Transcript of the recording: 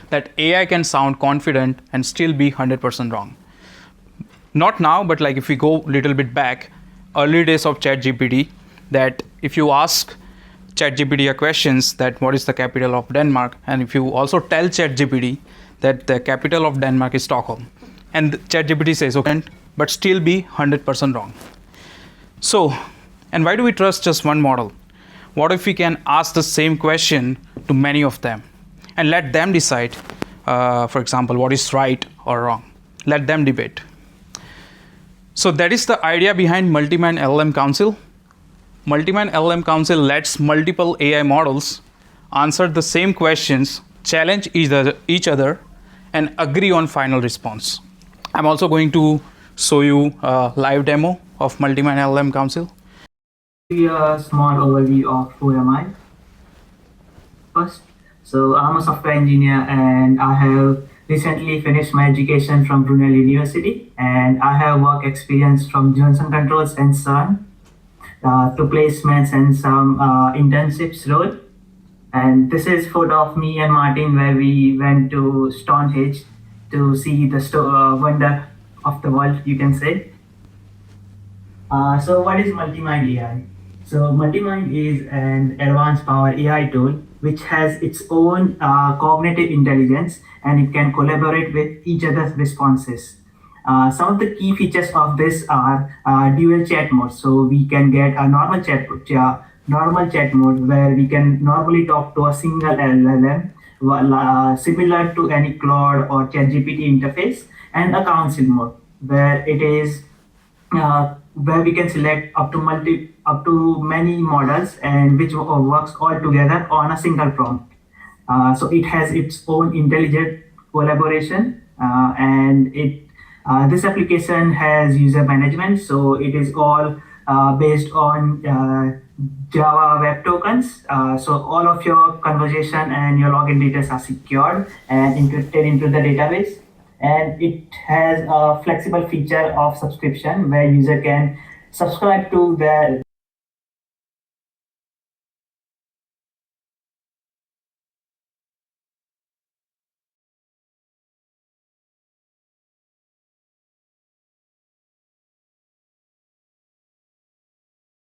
that AI can sound confident and still be 100% wrong. Not now, but like if we go a little bit back, early days of ChatGPT, that if you ask ChatGPT a questions that what is the capital of Denmark, and if you also tell ChatGPT that the capital of Denmark is Stockholm, and ChatGPT says okay, but still be 100% wrong. So, and why do we trust just one model? What if we can ask the same question to many of them and let them decide, for example, what is right or wrong? Let them debate. So that is the idea behind Multimind LLM Council. Multimind LLM Council lets multiple AI models answer the same questions, challenge each other, and agree on final response. I'm also going to show you a live demo of Multimind LLM Council. A small overview of who am I. First, so I'm a software engineer and I have recently finished my education from Brunel University, and I have work experience from Johnson Controls and CERN, to placements and some internships role. And this is photo of me and Martin where we went to Stonehenge to see the wonder of the world, you can say. So what is Multimind AI? So Multimind is an advanced power AI tool which has its own cognitive intelligence, and it can collaborate with each other's responses. Some of the key features of this are dual chat mode. So we can get a normal chat mode where we can normally talk to a single LLM, similar to any Claude or ChatGPT interface, and a council mode where it is where we can select up to many models and which works all together on a single prompt. So it has its own intelligent collaboration, and this application has user management. So it is all based on Java web tokens. So all of your conversation and your login details are secured and encrypted into the database. And it has a flexible feature of subscription where user can subscribe to their